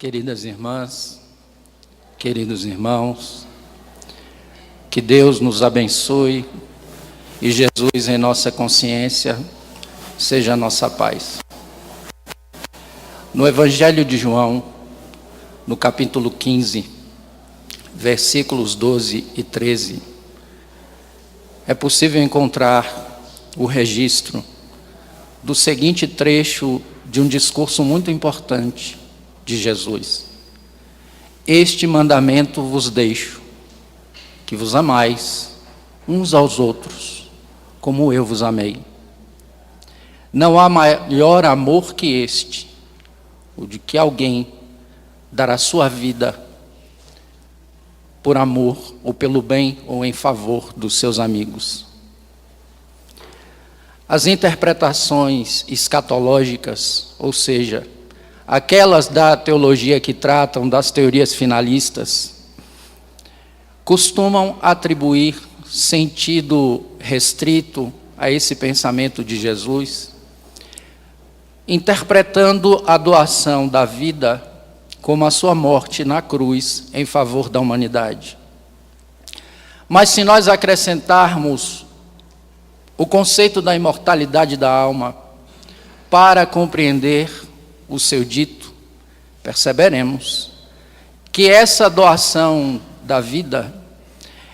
Queridas irmãs, queridos irmãos, que Deus nos abençoe e Jesus em nossa consciência seja a nossa paz. No Evangelho de João, no capítulo 15, versículos 12 e 13, é possível encontrar o registro do seguinte trecho de um discurso muito importante de Jesus: este mandamento vos deixo, que vos amais uns aos outros, como eu vos amei. Não há maior amor que este, o de que alguém dará sua vida por amor, ou pelo bem, ou em favor dos seus amigos. As interpretações escatológicas, ou seja, aquelas da teologia que tratam das teorias finalistas, costumam atribuir sentido restrito a esse pensamento de Jesus, interpretando a doação da vida como a sua morte na cruz em favor da humanidade. Mas se nós acrescentarmos o conceito da imortalidade da alma para compreender o seu dito, perceberemos que essa doação da vida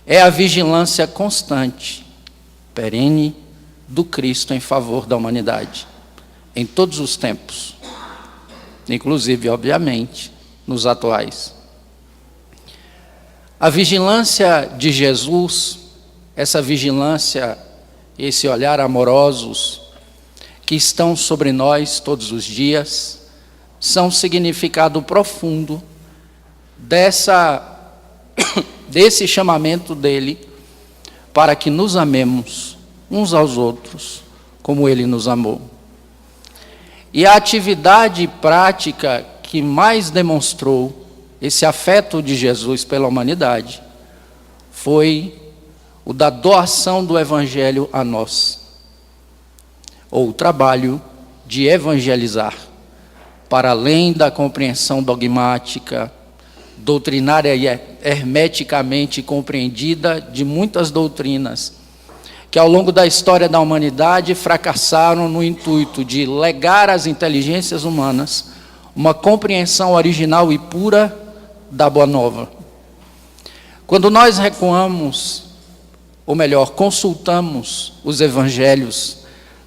é a vigilância constante, perene, do Cristo em favor da humanidade, em todos os tempos, inclusive, obviamente, nos atuais. A vigilância de Jesus, essa vigilância, esse olhar amorosos que estão sobre nós todos os dias, são um significado profundo desse chamamento dele para que nos amemos uns aos outros como ele nos amou. E a atividade prática que mais demonstrou esse afeto de Jesus pela humanidade foi o da doação do Evangelho a nós, ou o trabalho de evangelizar, para além da compreensão dogmática, doutrinária e hermeticamente compreendida de muitas doutrinas, que ao longo da história da humanidade fracassaram no intuito de legar às inteligências humanas uma compreensão original e pura da Boa Nova. Quando nós recuamos, ou melhor, consultamos os evangelhos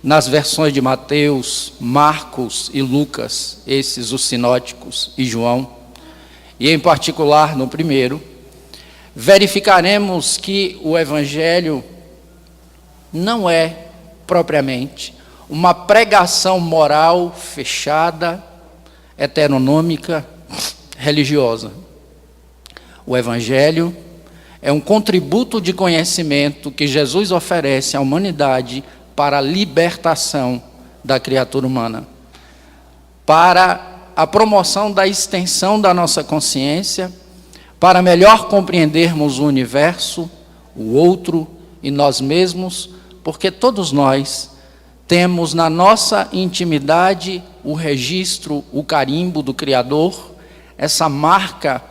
nas versões de Mateus, Marcos e Lucas, esses os sinóticos, e João, e em particular no primeiro, verificaremos que o Evangelho não é propriamente uma pregação moral fechada, heteronômica, religiosa. O Evangelho é um contributo de conhecimento que Jesus oferece à humanidade para a libertação da criatura humana, para a promoção da extensão da nossa consciência, para melhor compreendermos o universo, o outro e nós mesmos, porque todos nós temos na nossa intimidade o registro, o carimbo do Criador, essa marca,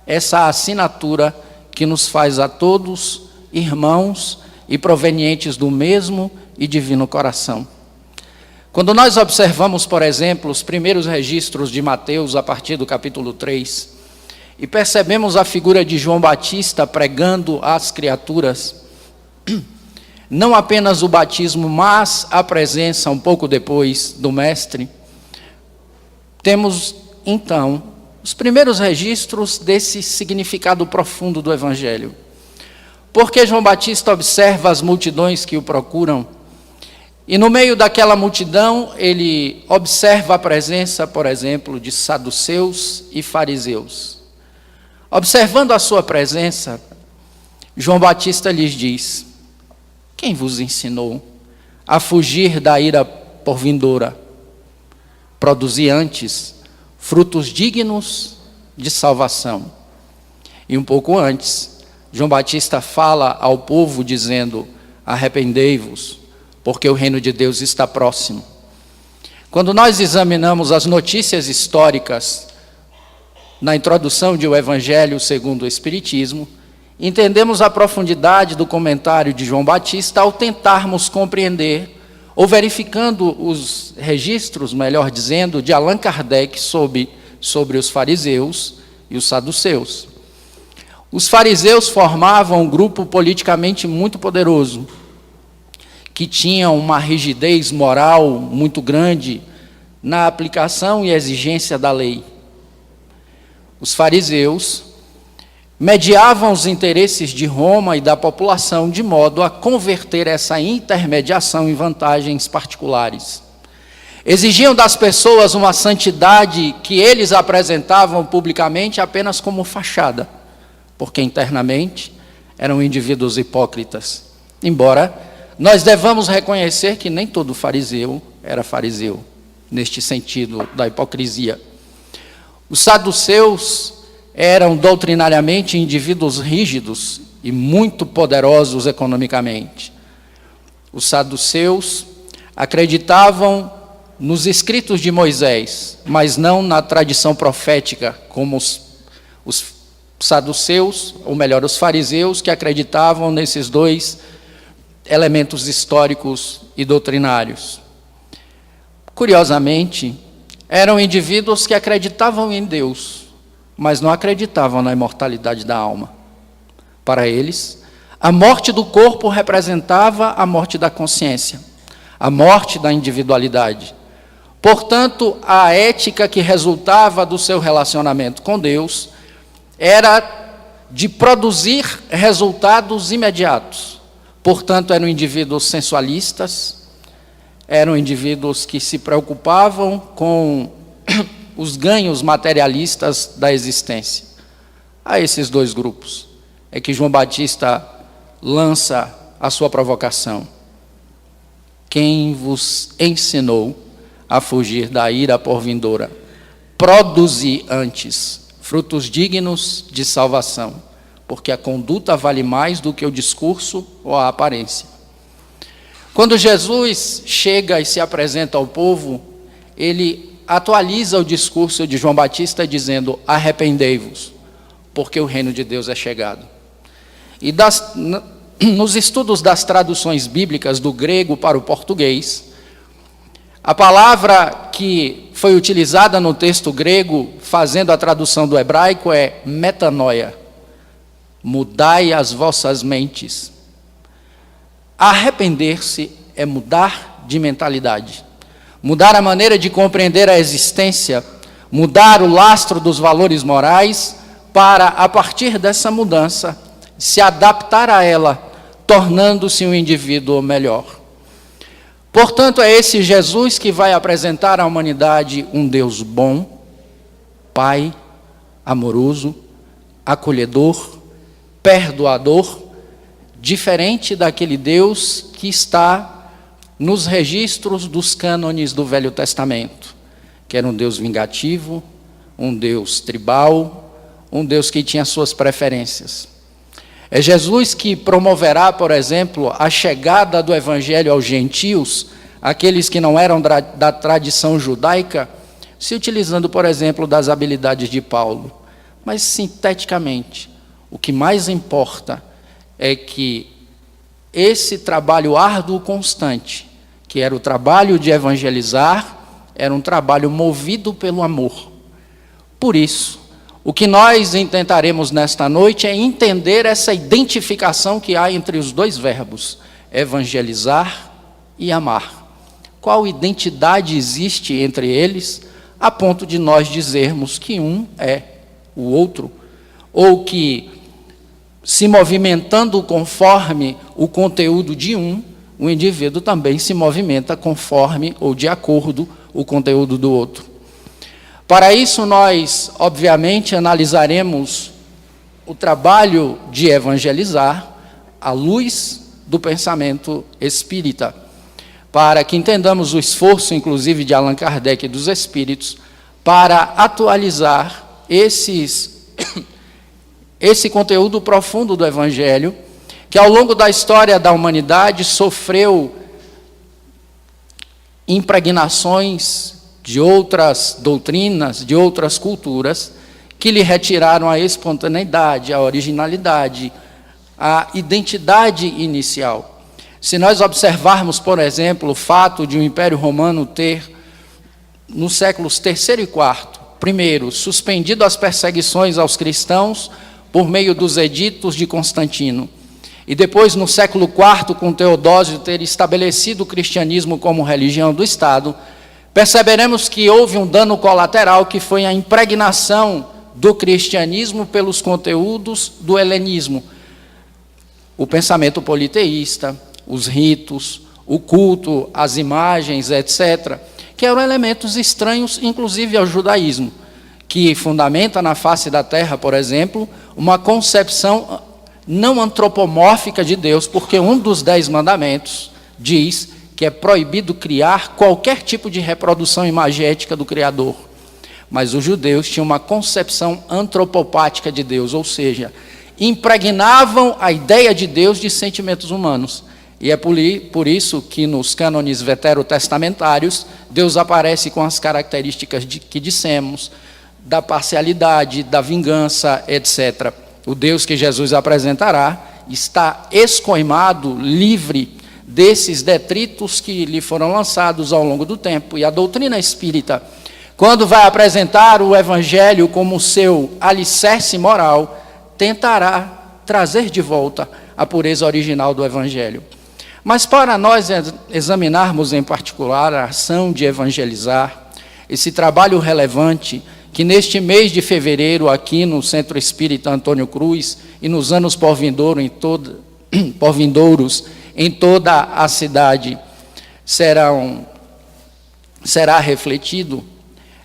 essa assinatura que nos faz a todos irmãos e provenientes do mesmo e divino coração. Quando nós observamos, por exemplo, os primeiros registros de Mateus a partir do capítulo 3, e percebemos a figura de João Batista pregando às criaturas, não apenas o batismo, mas a presença um pouco depois do Mestre, temos então os primeiros registros desse significado profundo do Evangelho. Porque João Batista observa as multidões que o procuram, e no meio daquela multidão ele observa a presença, por exemplo, de saduceus e fariseus. Observando a sua presença, João Batista lhes diz: quem vos ensinou a fugir da ira por vindoura? Produzi antes frutos dignos de salvação. E um pouco antes, João Batista fala ao povo dizendo: arrependei-vos, porque o reino de Deus está próximo. Quando nós examinamos as notícias históricas na introdução de O Evangelho segundo o Espiritismo, entendemos a profundidade do comentário de João Batista ao tentarmos compreender, ou verificando os registros, melhor dizendo, de Allan Kardec sobre os fariseus e os saduceus. Os fariseus formavam um grupo politicamente muito poderoso, que tinha uma rigidez moral muito grande na aplicação e exigência da lei. Os fariseus mediavam os interesses de Roma e da população de modo a converter essa intermediação em vantagens particulares. Exigiam das pessoas uma santidade que eles apresentavam publicamente apenas como fachada, porque internamente eram indivíduos hipócritas. Embora nós devamos reconhecer que nem todo fariseu era fariseu, neste sentido da hipocrisia. Os saduceus eram doutrinariamente indivíduos rígidos e muito poderosos economicamente. Os saduceus acreditavam nos escritos de Moisés, mas não na tradição profética, como os saduceus, ou melhor, os fariseus, que acreditavam nesses dois elementos históricos e doutrinários. Curiosamente, eram indivíduos que acreditavam em Deus, mas não acreditavam na imortalidade da alma. Para eles, a morte do corpo representava a morte da consciência, a morte da individualidade. Portanto, a ética que resultava do seu relacionamento com Deus era de produzir resultados imediatos. Portanto, eram indivíduos sensualistas, eram indivíduos que se preocupavam com os ganhos materialistas da existência. A esses dois grupos é que João Batista lança a sua provocação. Quem vos ensinou a fugir da ira por vindoura? Produzi antes frutos dignos de salvação, porque a conduta vale mais do que o discurso ou a aparência. Quando Jesus chega e se apresenta ao povo, ele atualiza o discurso de João Batista dizendo: arrependei-vos, porque o reino de Deus é chegado. E nos estudos das traduções bíblicas do grego para o português, a palavra que foi utilizada no texto grego, fazendo a tradução do hebraico, é metanoia. Mudai as vossas mentes. Arrepender-se é mudar de mentalidade, mudar a maneira de compreender a existência, mudar o lastro dos valores morais, para, a partir dessa mudança, se adaptar a ela, tornando-se um indivíduo melhor. Portanto, é esse Jesus que vai apresentar à humanidade um Deus bom, Pai, amoroso, acolhedor, perdoador, diferente daquele Deus que está nos registros dos cânones do Velho Testamento, que era um Deus vingativo, um Deus tribal, um Deus que tinha suas preferências. É Jesus que promoverá, por exemplo, a chegada do Evangelho aos gentios, aqueles que não eram da tradição judaica, se utilizando, por exemplo, das habilidades de Paulo. Mas, sinteticamente, o que mais importa é que esse trabalho árduo constante, que era o trabalho de evangelizar, era um trabalho movido pelo amor. Por isso, o que nós intentaremos nesta noite é entender essa identificação que há entre os dois verbos, evangelizar e amar. Qual identidade existe entre eles, a ponto de nós dizermos que um é o outro, ou que, se movimentando conforme o conteúdo de um, o indivíduo também se movimenta conforme ou de acordo o conteúdo do outro. Para isso, nós, obviamente, analisaremos o trabalho de evangelizar à luz do pensamento espírita, para que entendamos o esforço, inclusive, de Allan Kardec e dos espíritos, para atualizar esse conteúdo profundo do Evangelho, que ao longo da história da humanidade sofreu impregnações de outras doutrinas, de outras culturas, que lhe retiraram a espontaneidade, a originalidade, a identidade inicial. Se nós observarmos, por exemplo, o fato de o Império Romano ter, nos séculos III e IV, primeiro, suspendido as perseguições aos cristãos por meio dos editos de Constantino, e depois, no século IV, com Teodósio, ter estabelecido o cristianismo como religião do Estado, perceberemos que houve um dano colateral, que foi a impregnação do cristianismo pelos conteúdos do helenismo. O pensamento politeísta, os ritos, o culto, as imagens, etc., que eram elementos estranhos, inclusive ao judaísmo, que fundamenta na face da terra, por exemplo, uma concepção não antropomórfica de Deus, porque um dos 10 mandamentos diz que é proibido criar qualquer tipo de reprodução imagética do Criador. Mas os judeus tinham uma concepção antropopática de Deus, ou seja, impregnavam a ideia de Deus de sentimentos humanos. E é por isso que nos cânones veterotestamentários, Deus aparece com as características que dissemos, da parcialidade, da vingança, etc. O Deus que Jesus apresentará está escoimado, livre desses detritos que lhe foram lançados ao longo do tempo. E a doutrina espírita, quando vai apresentar o Evangelho como seu alicerce moral, tentará trazer de volta a pureza original do Evangelho. Mas para nós examinarmos em particular a ação de evangelizar, esse trabalho relevante que neste mês de fevereiro, aqui no Centro Espírita Antônio Cruz, e nos anos porvindouros em toda a cidade, será refletido,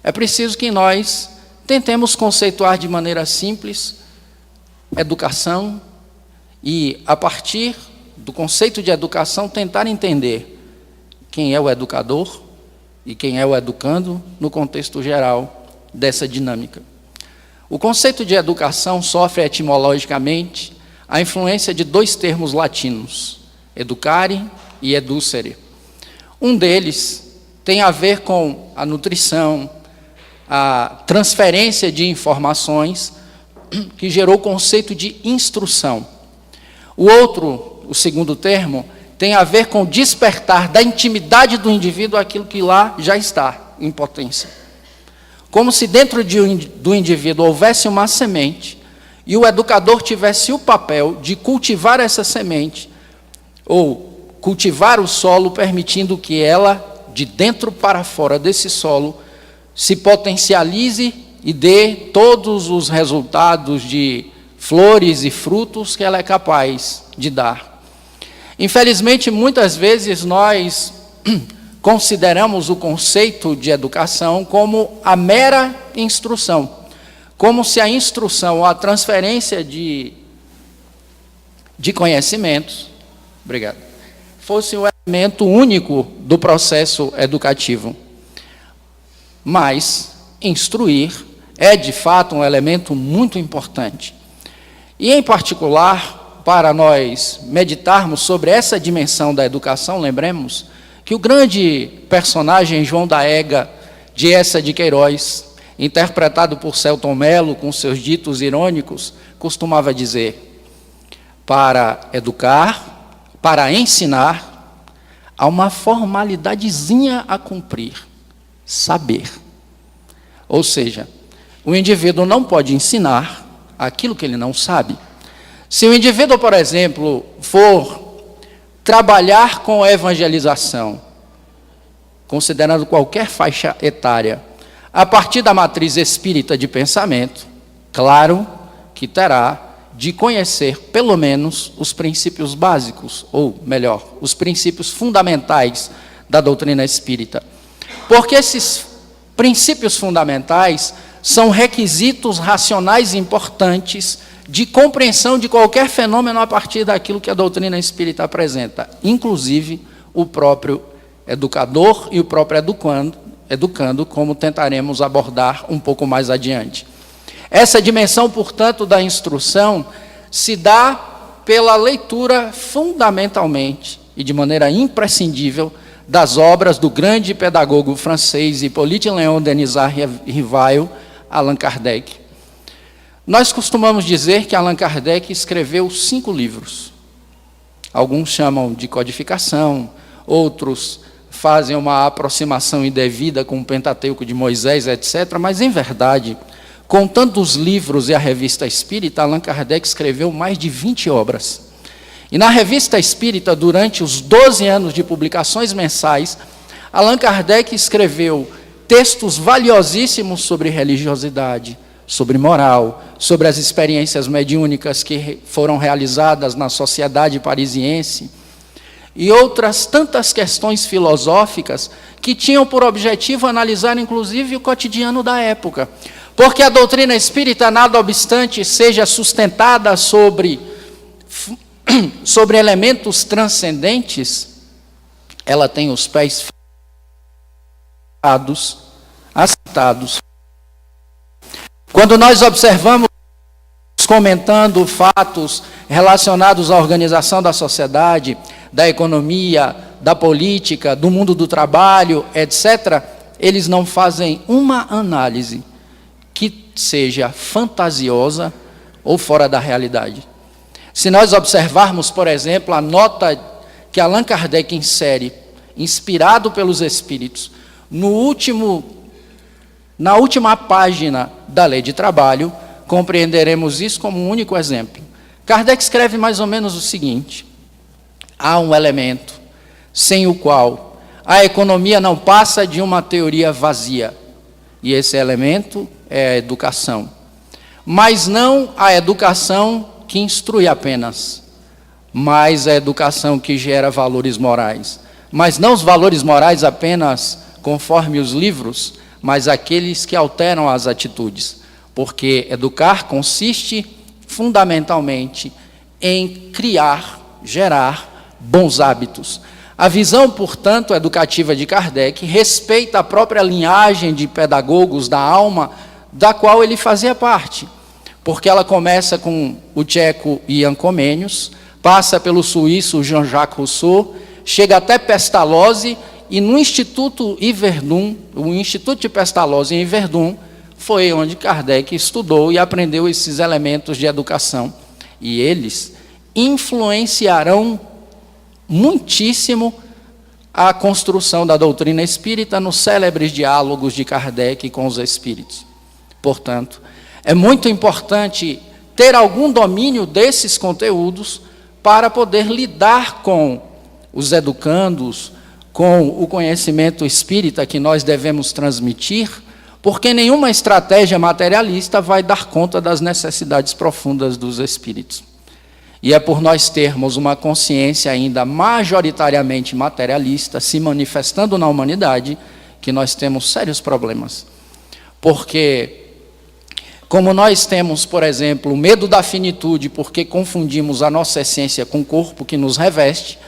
é preciso que nós tentemos conceituar de maneira simples educação e, a partir do conceito de educação, tentar entender quem é o educador e quem é o educando no contexto geral dessa dinâmica. O conceito de educação sofre etimologicamente a influência de 2 termos latinos, educare e educere. Um deles tem a ver com a nutrição, a transferência de informações, que gerou o conceito de instrução. O outro, o segundo termo, tem a ver com despertar da intimidade do indivíduo aquilo que lá já está em potência. Como se dentro do indivíduo houvesse uma semente e o educador tivesse o papel de cultivar essa semente, ou cultivar o solo, permitindo que ela, de dentro para fora desse solo, se potencialize e dê todos os resultados de flores e frutos que ela é capaz de dar. Infelizmente, muitas vezes nós consideramos o conceito de educação como a mera instrução, como se a instrução ou a transferência de conhecimentos, fosse o elemento único do processo educativo. Mas instruir é, de fato, um elemento muito importante. E, em particular, para nós meditarmos sobre essa dimensão da educação, lembremos que o grande personagem João da Ega, de Eça de Queiroz, interpretado por Selton Mello, com seus ditos irônicos, costumava dizer: para educar, para ensinar, há uma formalidadezinha a cumprir, saber. Ou seja, o indivíduo não pode ensinar aquilo que ele não sabe. Se o indivíduo, por exemplo, for trabalhar com evangelização, considerando qualquer faixa etária, a partir da matriz espírita de pensamento, claro que terá de conhecer, pelo menos, os princípios básicos, ou melhor, os princípios fundamentais da doutrina espírita. Porque esses princípios fundamentais são requisitos racionais importantes de compreensão de qualquer fenômeno a partir daquilo que a doutrina espírita apresenta, inclusive o próprio educador e o próprio educando, como tentaremos abordar um pouco mais adiante. Essa dimensão, portanto, da instrução se dá pela leitura fundamentalmente e de maneira imprescindível das obras do grande pedagogo francês Hippolyte Léon Denis Rivail, Allan Kardec. Nós costumamos dizer que Allan Kardec escreveu 5 livros. Alguns chamam de codificação, outros fazem uma aproximação indevida com o Pentateuco de Moisés, etc. Mas, em verdade, contando os livros e a Revista Espírita, Allan Kardec escreveu mais de 20 obras. E na Revista Espírita, durante os 12 anos de publicações mensais, Allan Kardec escreveu textos valiosíssimos sobre religiosidade, sobre moral, sobre as experiências mediúnicas que foram realizadas na sociedade parisiense, e outras tantas questões filosóficas que tinham por objetivo analisar, inclusive, o cotidiano da época. Porque a doutrina espírita, nada obstante, seja sustentada sobre elementos transcendentes, ela tem os pés assentados. Quando nós observamos, comentando fatos relacionados à organização da sociedade, da economia, da política, do mundo do trabalho, etc., eles não fazem uma análise que seja fantasiosa ou fora da realidade. Se nós observarmos, por exemplo, a nota que Allan Kardec insere, inspirado pelos Espíritos, na última página da Lei de Trabalho, compreenderemos isso como um único exemplo. Kardec escreve mais ou menos o seguinte: há um elemento sem o qual a economia não passa de uma teoria vazia, e esse elemento é a educação. Mas não a educação que instrui apenas, mas a educação que gera valores morais. Mas não os valores morais apenas conforme os livros, mas aqueles que alteram as atitudes. Porque educar consiste fundamentalmente em criar, gerar bons hábitos. A visão, portanto, educativa de Kardec respeita a própria linhagem de pedagogos da alma, da qual ele fazia parte. Porque ela começa com o tcheco Ian Comenius, passa pelo suíço Jean-Jacques Rousseau, chega até Pestalozzi, e no Instituto Yverdun, o Instituto de Pestalozzi em Yverdun, foi onde Kardec estudou e aprendeu esses elementos de educação. E eles influenciarão muitíssimo a construção da doutrina espírita nos célebres diálogos de Kardec com os espíritos. Portanto, é muito importante ter algum domínio desses conteúdos para poder lidar com os educandos, com o conhecimento espírita que nós devemos transmitir, porque nenhuma estratégia materialista vai dar conta das necessidades profundas dos espíritos. E é por nós termos uma consciência ainda majoritariamente materialista se manifestando na humanidade que nós temos sérios problemas. Porque, como nós temos, por exemplo, o medo da finitude, porque confundimos a nossa essência com o corpo que nos reveste,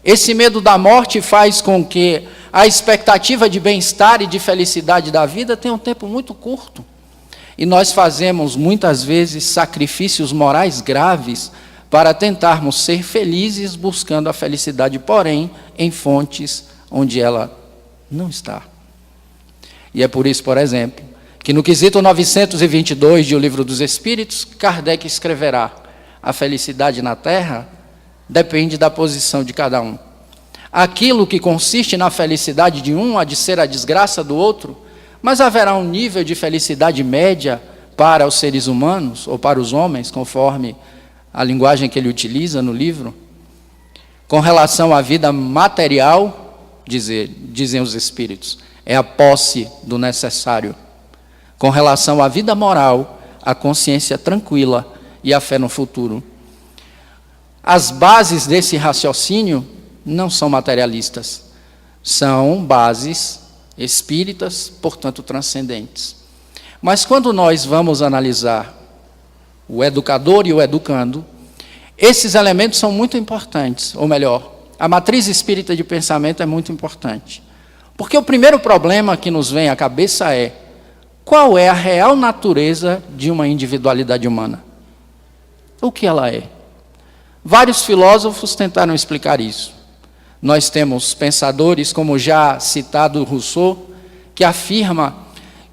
esse medo da morte faz com que a expectativa de bem-estar e de felicidade da vida tenha um tempo muito curto. E nós fazemos, muitas vezes, sacrifícios morais graves para tentarmos ser felizes buscando a felicidade, porém, em fontes onde ela não está. E é por isso, por exemplo, que no quesito 922 de O Livro dos Espíritos, Kardec escreverá: a felicidade na Terra depende da posição de cada um. Aquilo que consiste na felicidade de um há de ser a desgraça do outro, mas haverá um nível de felicidade média para os seres humanos, ou para os homens, conforme a linguagem que ele utiliza no livro. Com relação à vida material, dizem os Espíritos, é a posse do necessário. Com relação à vida moral, a consciência tranquila e a fé no futuro. As bases desse raciocínio não são materialistas, são bases espíritas, portanto transcendentes. Mas quando nós vamos analisar o educador e o educando, esses elementos são muito importantes, ou melhor, a matriz espírita de pensamento é muito importante. Porque o primeiro problema que nos vem à cabeça é: qual é a real natureza de uma individualidade humana? O que ela é? Vários filósofos tentaram explicar isso. Nós temos pensadores, como já citado Rousseau, que afirma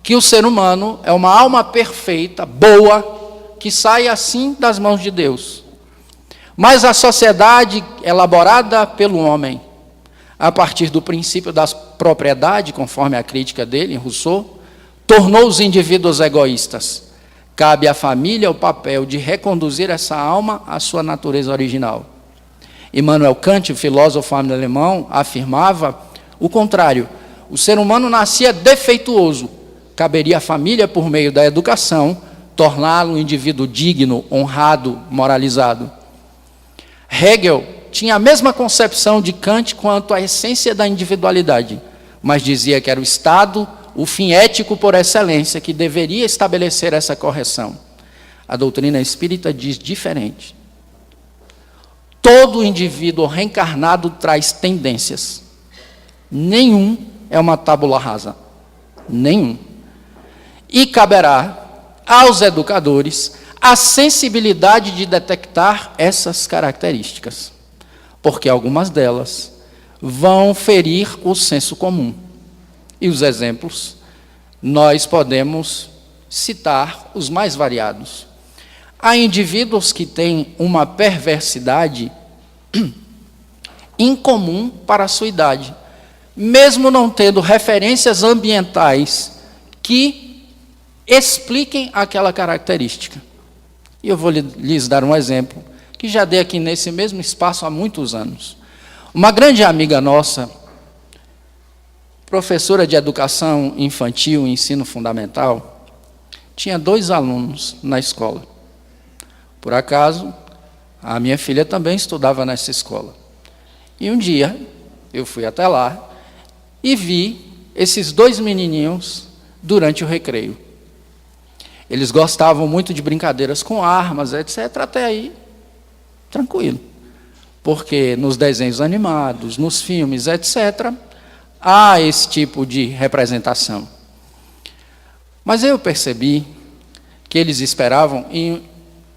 que o ser humano é uma alma perfeita, boa, que sai assim das mãos de Deus. Mas a sociedade elaborada pelo homem, a partir do princípio da propriedade, conforme a crítica dele, em Rousseau, tornou os indivíduos egoístas. Cabe à família o papel de reconduzir essa alma à sua natureza original. Immanuel Kant, filósofo alemão, afirmava o contrário. O ser humano nascia defeituoso. Caberia à família, por meio da educação, torná-lo um indivíduo digno, honrado, moralizado. Hegel tinha a mesma concepção de Kant quanto à essência da individualidade, mas dizia que era o Estado, o fim ético por excelência, que deveria estabelecer essa correção. A doutrina espírita diz diferente. Todo indivíduo reencarnado traz tendências. Nenhum é uma tábula rasa. Nenhum. E caberá aos educadores a sensibilidade de detectar essas características, porque algumas delas vão ferir o senso comum. E os exemplos, nós podemos citar os mais variados. Há indivíduos que têm uma perversidade incomum para a sua idade, mesmo não tendo referências ambientais que expliquem aquela característica. E eu vou lhes dar um exemplo, que já dei aqui nesse mesmo espaço há muitos anos. Uma grande amiga nossa, professora de educação infantil e ensino fundamental, tinha 2 alunos na escola. Por acaso, a minha filha também estudava nessa escola. E um dia, eu fui até lá e vi esses 2 menininhos durante o recreio. Eles gostavam muito de brincadeiras com armas, etc. Até aí, tranquilo. Porque nos desenhos animados, nos filmes, etc., há esse tipo de representação. Mas eu percebi que eles esperavam, e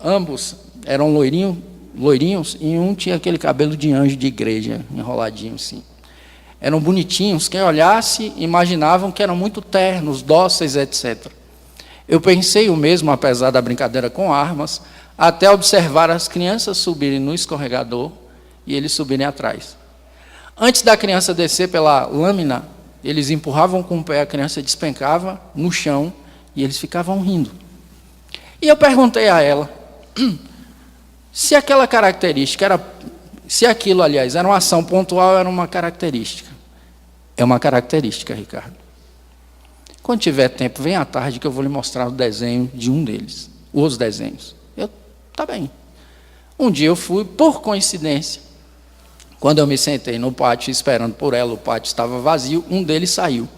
ambos eram loirinhos, e um tinha aquele cabelo de anjo de igreja, enroladinho assim. Eram bonitinhos, quem olhasse imaginavam que eram muito ternos, dóceis, etc. Eu pensei o mesmo, apesar da brincadeira com armas, até observar as crianças subirem no escorregador e eles subirem atrás. Antes da criança descer pela lâmina, eles empurravam com o pé, a criança despencava no chão e eles ficavam rindo. E eu perguntei a ela se aquela característica se aquilo, aliás, era uma ação pontual, era uma característica. É uma característica, Ricardo. Quando tiver tempo, vem à tarde que eu vou lhe mostrar o desenho de um deles, os desenhos. Tá bem. Um dia eu fui, por coincidência, quando eu me sentei no pátio esperando por ela, o pátio estava vazio, um deles saiu.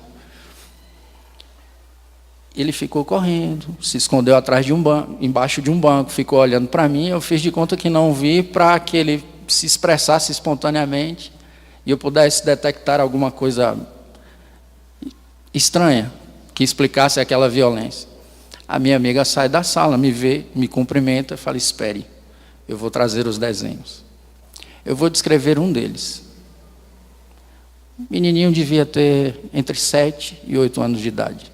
Ele ficou correndo, se escondeu atrás de um banco, embaixo de um banco, ficou olhando para mim, eu fiz de conta que não vi, para que ele se expressasse espontaneamente e eu pudesse detectar alguma coisa estranha que explicasse aquela violência. A minha amiga sai da sala, me vê, me cumprimenta e fala: espere, eu vou trazer os desenhos. Eu vou descrever um deles. O menininho devia ter entre 7 e 8 anos de idade.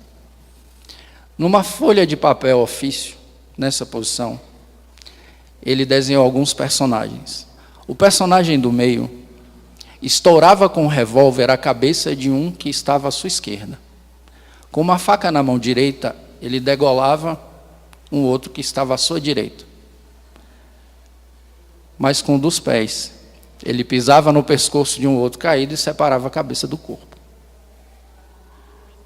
Numa folha de papel ofício, nessa posição, ele desenhou alguns personagens. O personagem do meio estourava com um revólver a cabeça de um que estava à sua esquerda. Com uma faca na mão direita, ele degolava um outro que estava à sua direita. Mas com um dos pés, ele pisava no pescoço de um outro caído e separava a cabeça do corpo.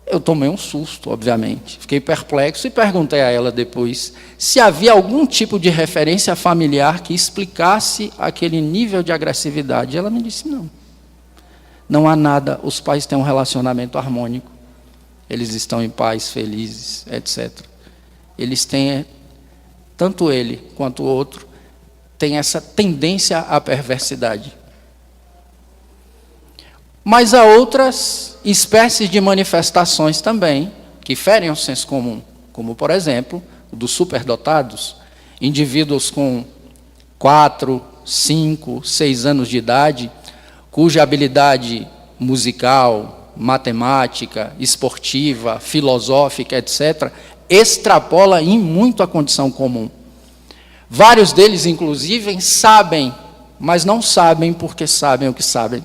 Eu tomei um susto, obviamente. Fiquei perplexo e perguntei a ela depois se havia algum tipo de referência familiar que explicasse aquele nível de agressividade. Ela me disse: não. Não há nada, os pais têm um relacionamento harmônico. Eles estão em paz, felizes, etc. Eles têm, tanto ele quanto o outro, tem essa tendência à perversidade. Mas há outras espécies de manifestações também que ferem o senso comum, como, por exemplo, o dos superdotados, indivíduos com 4, 5, 6 anos de idade, cuja habilidade musical, matemática, esportiva, filosófica, etc., extrapola em muito a condição comum. Vários deles, inclusive, sabem, mas não sabem porque sabem o que sabem.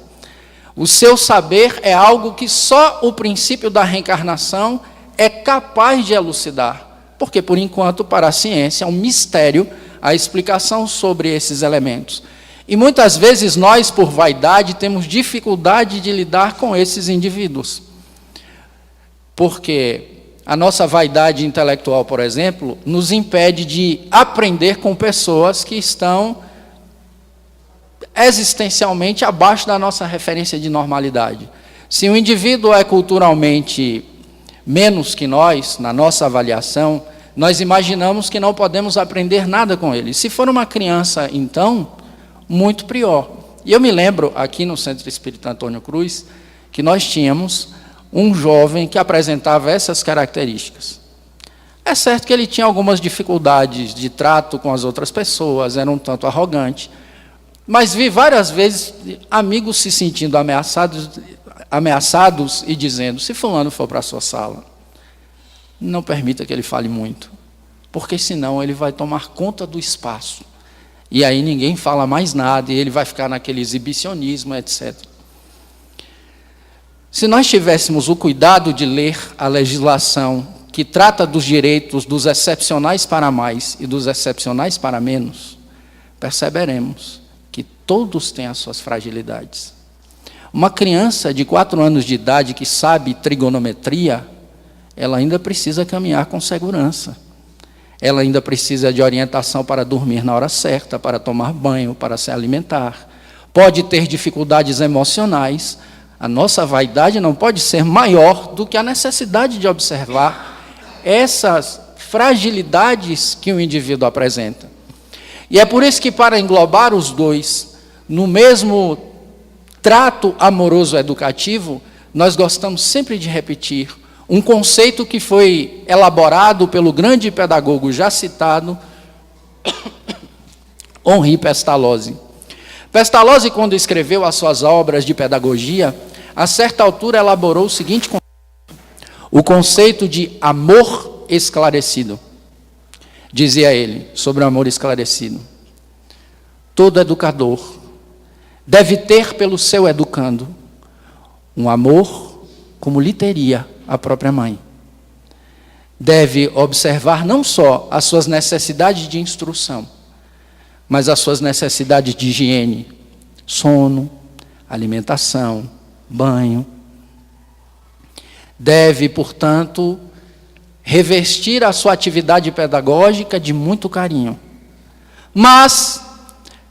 O seu saber é algo que só o princípio da reencarnação é capaz de elucidar, porque, por enquanto, para a ciência, é um mistério a explicação sobre esses elementos. E muitas vezes nós, por vaidade, temos dificuldade de lidar com esses indivíduos. Porque a nossa vaidade intelectual, por exemplo, nos impede de aprender com pessoas que estão existencialmente abaixo da nossa referência de normalidade. Se o indivíduo é culturalmente menos que nós, na nossa avaliação, nós imaginamos que não podemos aprender nada com ele. Se for uma criança, então, muito pior. E eu me lembro, aqui no Centro Espírita Antônio Cruz, que nós tínhamos um jovem que apresentava essas características. É certo que ele tinha algumas dificuldades de trato com as outras pessoas, era um tanto arrogante, mas vi várias vezes amigos se sentindo ameaçados e dizendo: se fulano for para a sua sala, não permita que ele fale muito, porque senão ele vai tomar conta do espaço. E aí ninguém fala mais nada, e ele vai ficar naquele exibicionismo, etc. Se nós tivéssemos o cuidado de ler a legislação que trata dos direitos dos excepcionais para mais e dos excepcionais para menos, perceberemos que todos têm as suas fragilidades. Uma criança de 4 anos de idade que sabe trigonometria, ela ainda precisa caminhar com segurança. Ela ainda precisa de orientação para dormir na hora certa, para tomar banho, para se alimentar. Pode ter dificuldades emocionais. A nossa vaidade não pode ser maior do que a necessidade de observar essas fragilidades que o indivíduo apresenta. E é por isso que, para englobar os dois no mesmo trato amoroso educativo, nós gostamos sempre de repetir um conceito que foi elaborado pelo grande pedagogo já citado, Henri Pestalozzi. Pestalozzi, quando escreveu as suas obras de pedagogia, a certa altura elaborou o seguinte conceito: o conceito de amor esclarecido. Dizia ele sobre o amor esclarecido: todo educador deve ter pelo seu educando um amor como lhe teria a própria mãe. Deve observar não só as suas necessidades de instrução, mas as suas necessidades de higiene, sono, alimentação, banho. Deve, portanto, revestir a sua atividade pedagógica de muito carinho. Mas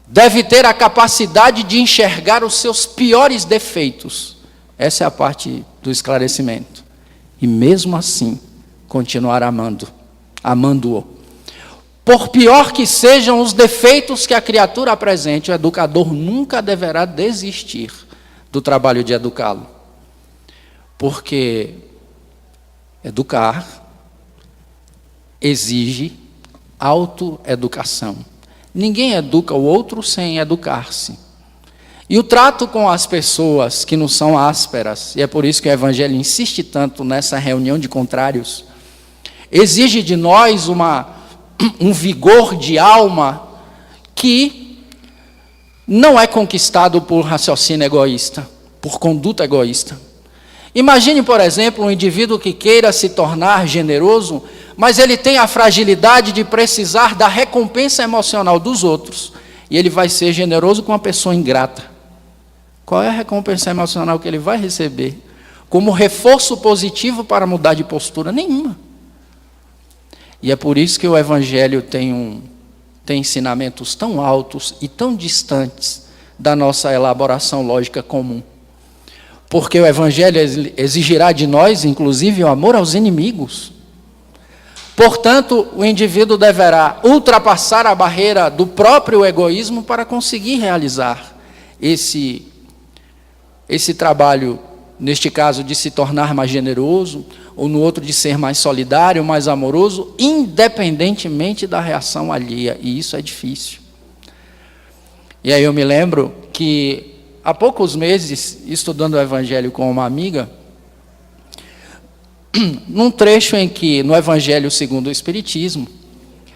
deve ter a capacidade de enxergar os seus piores defeitos. Essa é a parte do esclarecimento. E mesmo assim, continuar amando-o. Por pior que sejam os defeitos que a criatura apresente, o educador nunca deverá desistir do trabalho de educá-lo. Porque educar exige autoeducação. Ninguém educa o outro sem educar-se. E o trato com as pessoas que não são ásperas, e é por isso que o Evangelho insiste tanto nessa reunião de contrários, exige de nós um vigor de alma que não é conquistado por raciocínio egoísta, por conduta egoísta. Imagine, por exemplo, um indivíduo que queira se tornar generoso, mas ele tem a fragilidade de precisar da recompensa emocional dos outros, e ele vai ser generoso com uma pessoa ingrata. Qual é a recompensa emocional que ele vai receber? Como reforço positivo para mudar de postura? Nenhuma. E é por isso que o Evangelho tem ensinamentos tão altos e tão distantes da nossa elaboração lógica comum. Porque o Evangelho exigirá de nós, inclusive, o amor aos inimigos. Portanto, o indivíduo deverá ultrapassar a barreira do próprio egoísmo para conseguir realizar esse trabalho, neste caso, de se tornar mais generoso, ou no outro de ser mais solidário, mais amoroso, independentemente da reação alheia, e isso é difícil. E aí eu me lembro que, há poucos meses, estudando o Evangelho com uma amiga, num trecho em que, no Evangelho segundo o Espiritismo,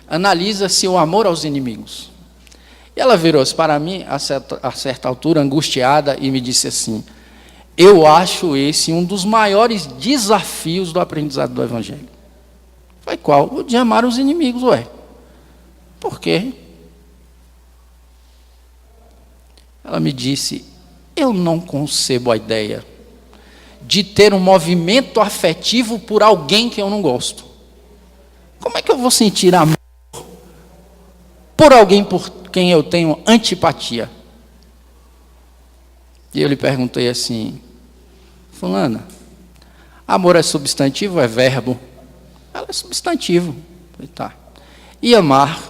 analisa-se o amor aos inimigos. E ela virou-se para mim, a certa altura, angustiada, e me disse assim: eu acho esse um dos maiores desafios do aprendizado do Evangelho. Foi qual? O de amar os inimigos, ué. Por quê? Ela me disse: eu não concebo a ideia de ter um movimento afetivo por alguém que eu não gosto. Como é que eu vou sentir amor por alguém por quem eu tenho antipatia? E eu lhe perguntei assim: fulana, amor é substantivo ou é verbo? Ela é substantivo. Eu falei, tá. E amar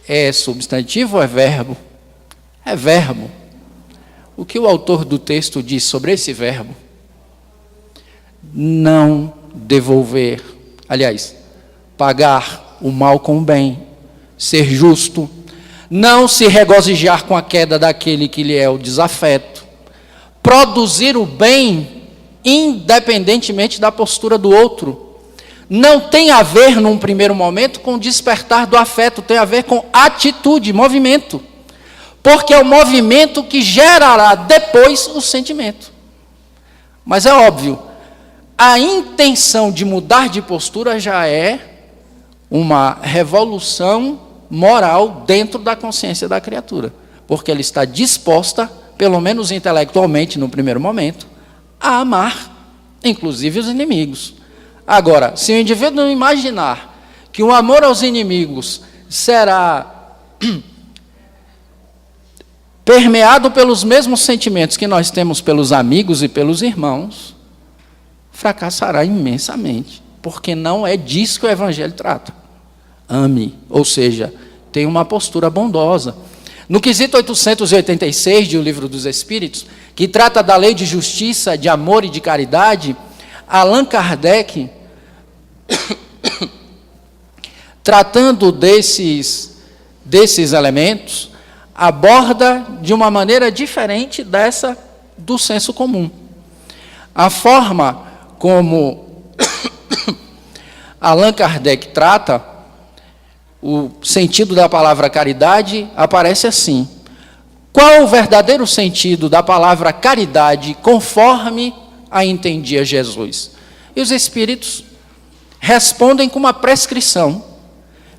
é substantivo ou é verbo? É verbo. O que o autor do texto diz sobre esse verbo? Não devolver, aliás, pagar o mal com o bem, ser justo, não se regozijar com a queda daquele que lhe é o desafeto, produzir o bem independentemente da postura do outro. Não tem a ver, num primeiro momento, com despertar do afeto, tem a ver com atitude, movimento. Porque é o movimento que gerará depois o sentimento. Mas é óbvio, a intenção de mudar de postura já é uma revolução moral dentro da consciência da criatura. Porque ela está disposta, pelo menos intelectualmente no primeiro momento, a amar, inclusive os inimigos. Agora, se o indivíduo não imaginar que o amor aos inimigos será permeado pelos mesmos sentimentos que nós temos pelos amigos e pelos irmãos, fracassará imensamente, porque não é disso que o Evangelho trata. Ame, ou seja, tenha uma postura bondosa. No quesito 886 de O Livro dos Espíritos, que trata da lei de justiça, de amor e de caridade, Allan Kardec, tratando desses elementos, aborda de uma maneira diferente dessa do senso comum. A forma como Allan Kardec trata o sentido da palavra caridade aparece assim: qual o verdadeiro sentido da palavra caridade conforme a entendia Jesus? E os espíritos respondem com uma prescrição: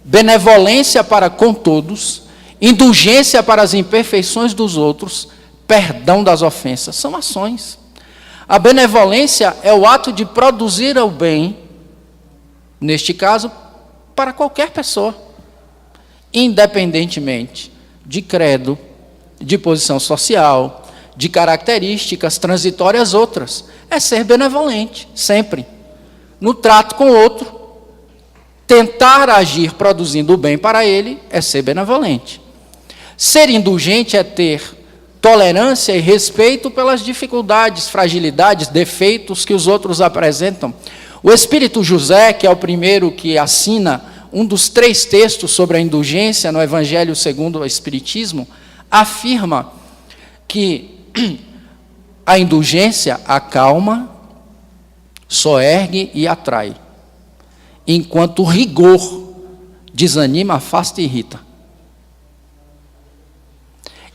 benevolência para com todos, indulgência para as imperfeições dos outros, perdão das ofensas. São ações. A benevolência é o ato de produzir o bem, neste caso, para qualquer pessoa, independentemente de credo, de posição social, de características transitórias outras. É ser benevolente, sempre. No trato com o outro, tentar agir produzindo o bem para ele é ser benevolente. Ser indulgente é ter tolerância e respeito pelas dificuldades, fragilidades, defeitos que os outros apresentam. O Espírito José, que é o primeiro que assina um dos 3 textos sobre a indulgência no Evangelho segundo o Espiritismo, afirma que a indulgência acalma, soergue e atrai, enquanto o rigor desanima, afasta e irrita.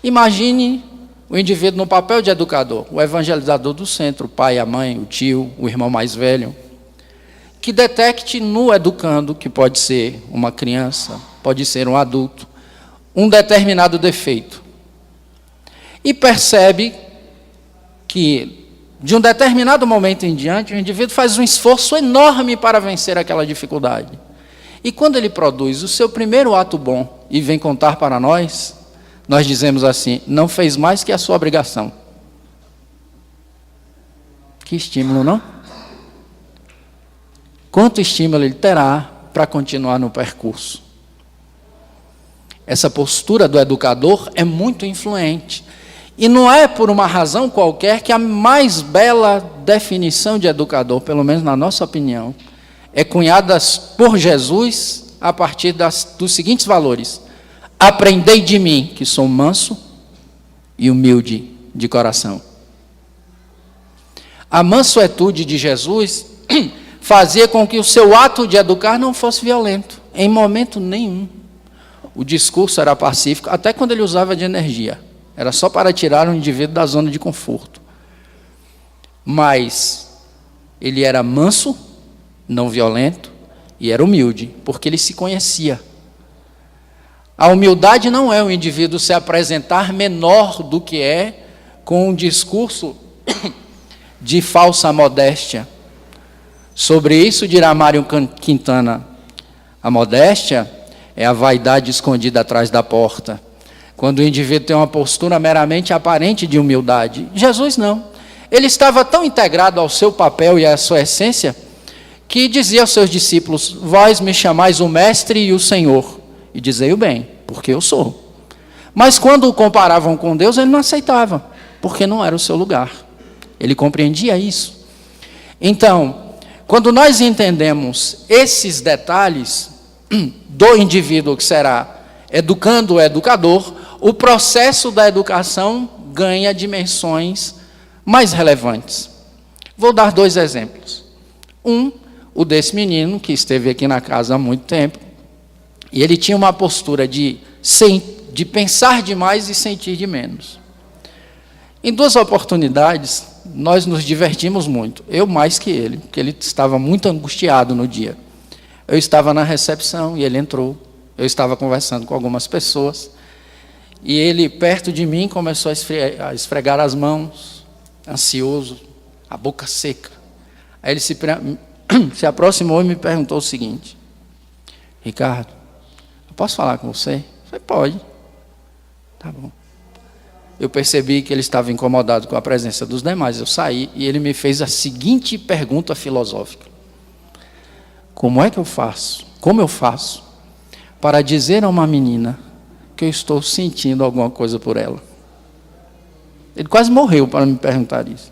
Imagine o indivíduo no papel de educador, o evangelizador do centro, o pai, a mãe, o tio, o irmão mais velho, que detecte no educando, que pode ser uma criança, pode ser um adulto, um determinado defeito. E percebe que, de um determinado momento em diante, o indivíduo faz um esforço enorme para vencer aquela dificuldade. E quando ele produz o seu primeiro ato bom e vem contar para nós, nós dizemos assim: não fez mais que a sua obrigação. Que estímulo, não? Quanto estímulo ele terá para continuar no percurso? Essa postura do educador é muito influente. E não é por uma razão qualquer que a mais bela definição de educador, pelo menos na nossa opinião, é cunhada por Jesus a partir dos seguintes valores: aprendei de mim, que sou manso e humilde de coração. A mansuetude de Jesus fazia com que o seu ato de educar não fosse violento. em momento nenhum, o discurso era pacífico, até quando ele usava de energia. Era só para tirar o indivíduo da zona de conforto. Mas ele era manso, não violento, e era humilde, porque ele se conhecia. A humildade não é o indivíduo se apresentar menor do que é, com um discurso de falsa modéstia. Sobre isso dirá Mário Quintana: a modéstia é a vaidade escondida atrás da porta, quando o indivíduo tem uma postura meramente aparente de humildade. Jesus não. Ele estava tão integrado ao seu papel e à sua essência, que dizia aos seus discípulos: vós me chamais o mestre e o Senhor, e dizei-o bem, porque eu sou. Mas quando o comparavam com Deus, ele não aceitava, porque não era o seu lugar. Ele compreendia isso. Então, quando nós entendemos esses detalhes do indivíduo que será educando o educador, o processo da educação ganha dimensões mais relevantes. Vou dar 2 exemplos. O desse menino que esteve aqui na casa há muito tempo, e ele tinha uma postura de pensar demais e sentir de menos. Em 2 oportunidades, nós nos divertimos muito, eu mais que ele, porque ele estava muito angustiado no dia. Eu estava na recepção e ele entrou, eu estava conversando com algumas pessoas, e ele, perto de mim, começou a esfregar as mãos, ansioso, a boca seca. Aí ele se aproximou e me perguntou o seguinte: Ricardo, eu posso falar com você? Eu falei: pode. Tá bom. Eu percebi que ele estava incomodado com a presença dos demais. Eu saí e ele me fez a seguinte pergunta filosófica: como eu faço para dizer a uma menina que eu estou sentindo alguma coisa por ela? Ele quase morreu para me perguntar isso.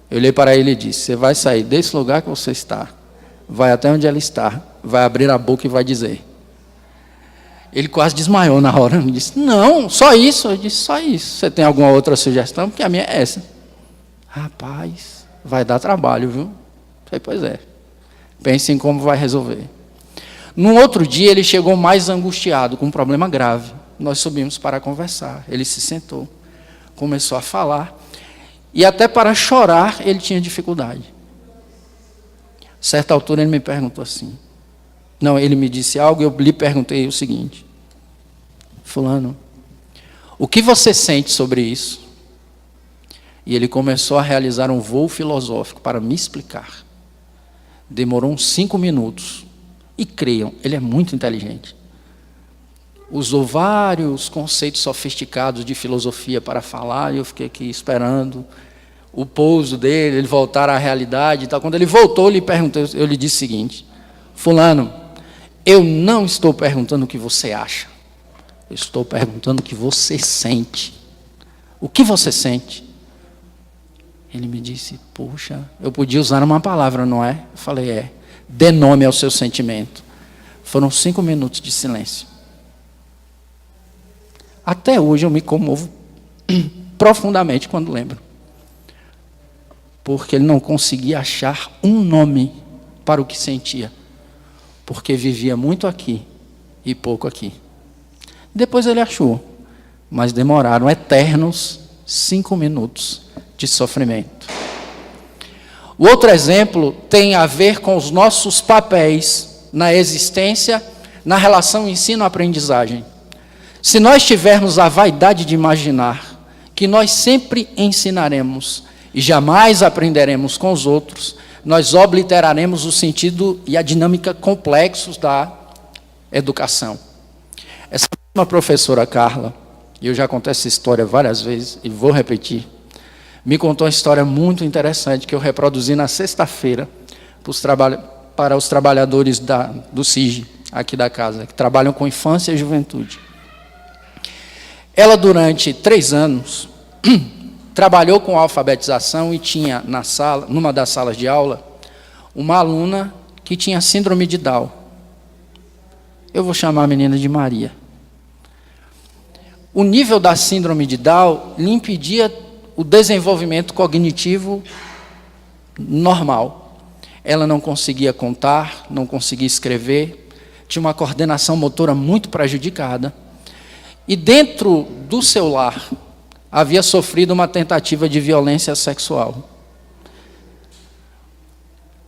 Eu olhei para ele e disse: você vai sair desse lugar que você está, vai até onde ela está, vai abrir a boca e vai dizer. Ele quase desmaiou na hora. Ele disse: não, só isso. Eu disse: só isso. Você tem alguma outra sugestão? Porque a minha é essa. Rapaz, vai dar trabalho, viu? Eu falei: pois é. Pense em como vai resolver. No outro dia, ele chegou mais angustiado, com um problema grave. Nós subimos para conversar. Ele se sentou, começou a falar, e até para chorar ele tinha dificuldade. A certa altura ele me perguntou assim, ele me disse algo e eu lhe perguntei o seguinte: fulano, o que você sente sobre isso? E ele começou a realizar um voo filosófico para me explicar. Demorou uns 5 minutos. E creiam, ele é muito inteligente. Usou vários conceitos sofisticados de filosofia para falar, e eu fiquei aqui esperando o pouso dele, ele voltar à realidade e tal. Quando ele voltou, eu lhe disse o seguinte: fulano, eu não estou perguntando o que você acha, eu estou perguntando o que você sente. O que você sente? Ele me disse: puxa, eu podia usar uma palavra, não é? Eu falei: é. Dê nome ao seu sentimento. Foram 5 minutos de silêncio. Até hoje eu me comovo profundamente quando lembro. Porque ele não conseguia achar um nome para o que sentia. Porque vivia muito aqui e pouco aqui. Depois ele achou, mas demoraram eternos 5 minutos de sofrimento. O outro exemplo tem a ver com os nossos papéis na existência, na relação ensino-aprendizagem. Se nós tivermos a vaidade de imaginar que nós sempre ensinaremos e jamais aprenderemos com os outros, nós obliteraremos o sentido e a dinâmica complexos da educação. Essa mesma professora Carla, e eu já contei essa história várias vezes e vou repetir, me contou uma história muito interessante que eu reproduzi na sexta-feira para os trabalhadores do CIG, aqui da casa, que trabalham com infância e juventude. Ela, durante 3 anos, trabalhou com alfabetização e tinha numa das salas de aula, uma aluna que tinha síndrome de Down. Eu vou chamar a menina de Maria. O nível da síndrome de Down lhe impedia o desenvolvimento cognitivo normal. Ela não conseguia contar, não conseguia escrever, tinha uma coordenação motora muito prejudicada, e dentro do seu lar havia sofrido uma tentativa de violência sexual.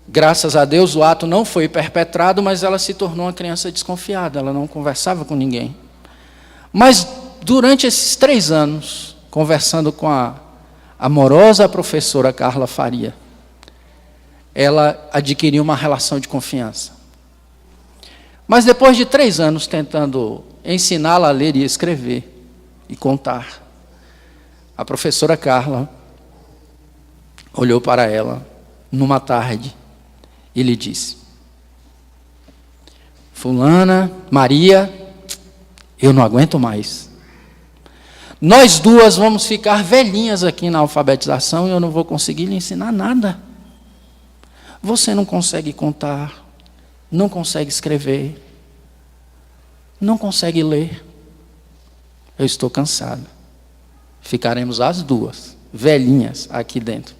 Graças a Deus o ato não foi perpetrado, mas ela se tornou uma criança desconfiada, ela não conversava com ninguém. Mas durante esses 3 anos, conversando com a amorosa professora Carla Faria, ela adquiriu uma relação de confiança. Mas depois de 3 anos tentando ensiná-la a ler e escrever e contar, a professora Carla olhou para ela numa tarde e lhe disse: fulana, Maria, eu não aguento mais. Nós duas vamos ficar velhinhas aqui na alfabetização e eu não vou conseguir lhe ensinar nada. Você não consegue contar, não consegue escrever, não consegue ler. Eu estou cansada. Ficaremos as duas, velhinhas, aqui dentro,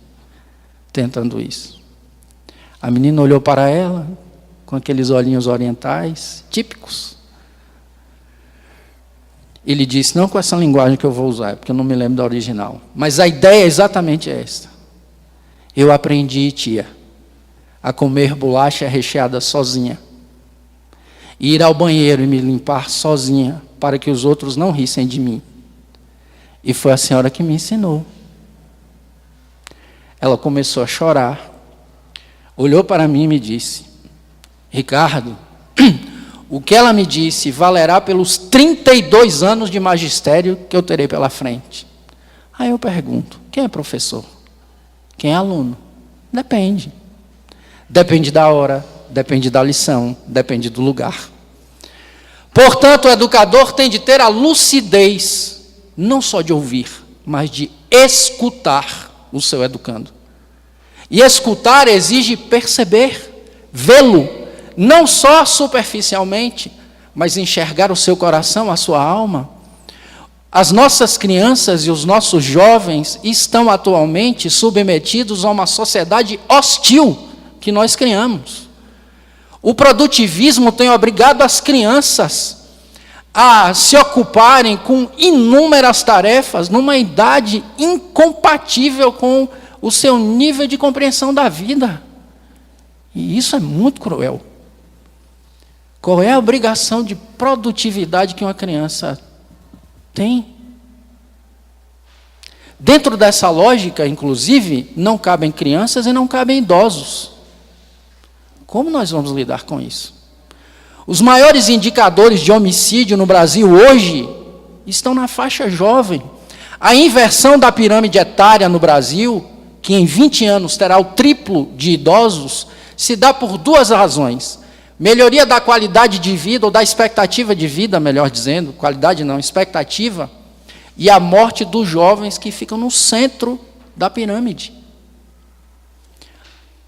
tentando isso. A menina olhou para ela, com aqueles olhinhos orientais, típicos. Ele disse, não com essa linguagem que eu vou usar, porque eu não me lembro da original. Mas a ideia é exatamente esta. Eu aprendi, tia, a comer bolacha recheada sozinha. E ir ao banheiro e me limpar sozinha, para que os outros não rissem de mim. E foi a senhora que me ensinou. Ela começou a chorar. Olhou para mim e me disse, Ricardo, o que ela me disse valerá pelos 32 anos de magistério que eu terei pela frente. Aí eu pergunto, quem é professor? Quem é aluno? Depende. Depende da hora, depende da lição, depende do lugar. Portanto, o educador tem de ter a lucidez, não só de ouvir, mas de escutar o seu educando. E escutar exige perceber, vê-lo, não só superficialmente, mas enxergar o seu coração, a sua alma. As nossas crianças e os nossos jovens estão atualmente submetidos a uma sociedade hostil que nós criamos. O produtivismo tem obrigado as crianças a se ocuparem com inúmeras tarefas numa idade incompatível com o seu nível de compreensão da vida. E isso é muito cruel. Qual é a obrigação de produtividade que uma criança tem? Dentro dessa lógica, inclusive, não cabem crianças e não cabem idosos. Como nós vamos lidar com isso? Os maiores indicadores de homicídio no Brasil hoje estão na faixa jovem. A inversão da pirâmide etária no Brasil, que em 20 anos terá o triplo de idosos, se dá por 2 razões. Melhoria da qualidade de vida, ou da expectativa de vida, melhor dizendo, qualidade não, expectativa, e a morte dos jovens que ficam no centro da pirâmide.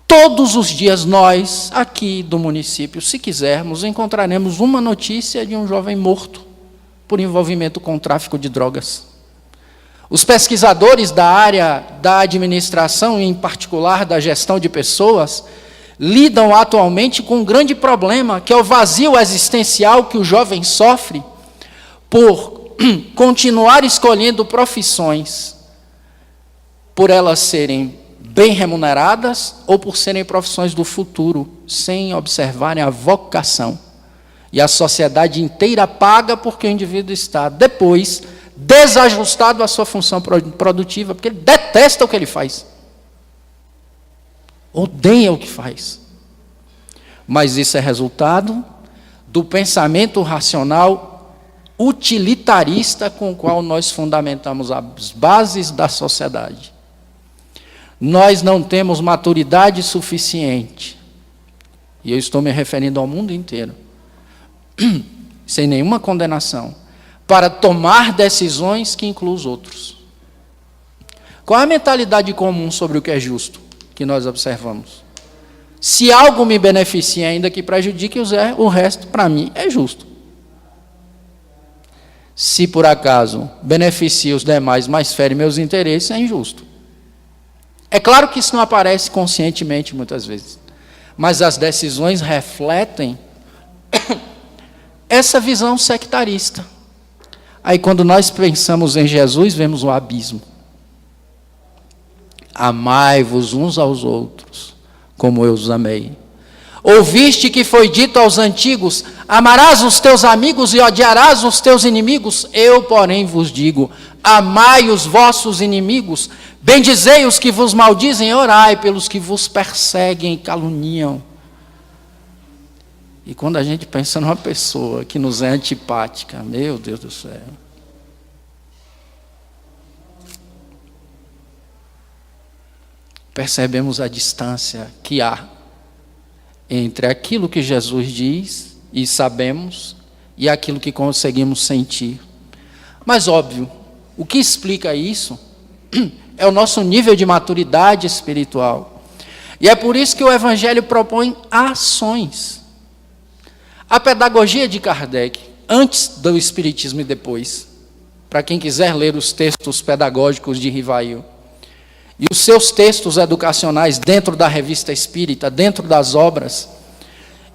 Todos os dias nós, aqui do município, se quisermos, encontraremos uma notícia de um jovem morto por envolvimento com o tráfico de drogas. Os pesquisadores da área da administração, em particular da gestão de pessoas, lidam atualmente com um grande problema, que é o vazio existencial que o jovem sofre por continuar escolhendo profissões, por elas serem bem remuneradas ou por serem profissões do futuro, sem observarem a vocação. E a sociedade inteira paga porque o indivíduo está depois desajustado à sua função produtiva, porque ele detesta o que ele faz. Odeia o que faz. Mas isso é resultado do pensamento racional utilitarista com o qual nós fundamentamos as bases da sociedade. Nós não temos maturidade suficiente, e eu estou me referindo ao mundo inteiro, sem nenhuma condenação, para tomar decisões que incluam os outros. Qual é a mentalidade comum sobre o que é justo que nós observamos? Se algo me beneficia ainda que prejudique o resto, para mim, é justo. Se por acaso beneficia os demais, mas fere meus interesses, é injusto. É claro que isso não aparece conscientemente muitas vezes, mas as decisões refletem essa visão sectarista. Aí quando nós pensamos em Jesus, vemos um abismo. Amai-vos uns aos outros, como eu os amei. Ouviste que foi dito aos antigos, amarás os teus amigos e odiarás os teus inimigos. Eu, porém, vos digo, amai os vossos inimigos, bendizei os que vos maldizem, orai pelos que vos perseguem e caluniam. E quando a gente pensa numa pessoa que nos é antipática, meu Deus do céu. Percebemos a distância que há entre aquilo que Jesus diz e sabemos e aquilo que conseguimos sentir. Mas óbvio, o que explica isso é o nosso nível de maturidade espiritual. E é por isso que o Evangelho propõe ações. A pedagogia de Kardec, antes do Espiritismo e depois, para quem quiser ler os textos pedagógicos de Rivail, e os seus textos educacionais dentro da Revista Espírita, dentro das obras,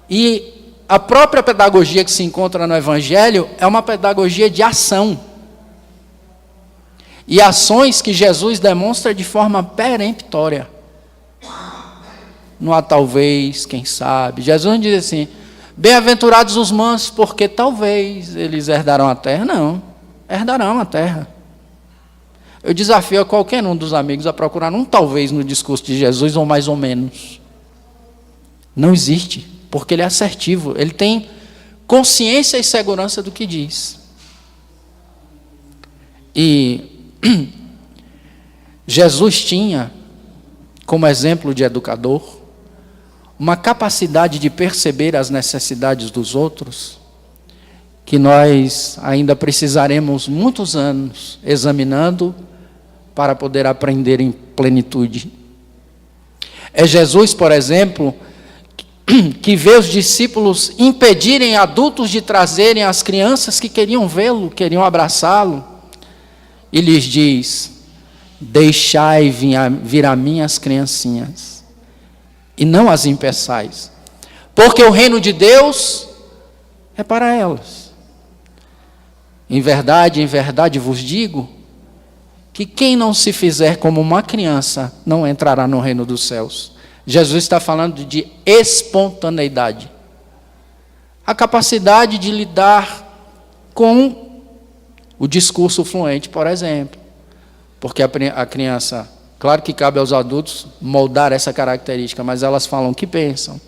e a própria pedagogia que se encontra no Evangelho é uma pedagogia de ação. E ações que Jesus demonstra de forma peremptória. Não há talvez, quem sabe. Jesus não diz assim, bem-aventurados os mansos, porque talvez eles herdarão a terra. Não, herdarão a terra. Eu desafio a qualquer um dos amigos a procurar um talvez no discurso de Jesus, ou mais ou menos. Não existe, porque ele é assertivo, ele tem consciência e segurança do que diz. E Jesus tinha, como exemplo de educador, uma capacidade de perceber as necessidades dos outros, que nós ainda precisaremos muitos anos examinando para poder aprender em plenitude. É Jesus, por exemplo, que vê os discípulos impedirem adultos de trazerem as crianças que queriam vê-lo, queriam abraçá-lo, e lhes diz, deixai vir a mim as criancinhas, e não as impeçais, porque o reino de Deus é para elas. Em verdade vos digo, que quem não se fizer como uma criança, não entrará no reino dos céus. Jesus está falando de espontaneidade. A capacidade de lidar com o discurso fluente, por exemplo. Porque a criança, claro que cabe aos adultos moldar essa característica, mas elas falam o que pensam.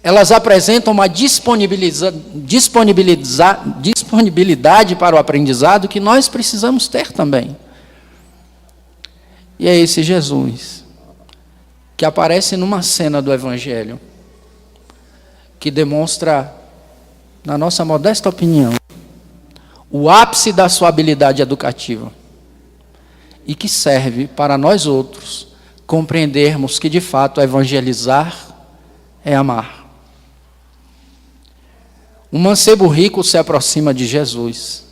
Elas apresentam uma disponibilidade para o aprendizado que nós precisamos ter também. E é esse Jesus que aparece numa cena do Evangelho, que demonstra, na nossa modesta opinião, o ápice da sua habilidade educativa, e que serve para nós outros compreendermos que, de fato, evangelizar é amar. Um mancebo rico se aproxima de Jesus,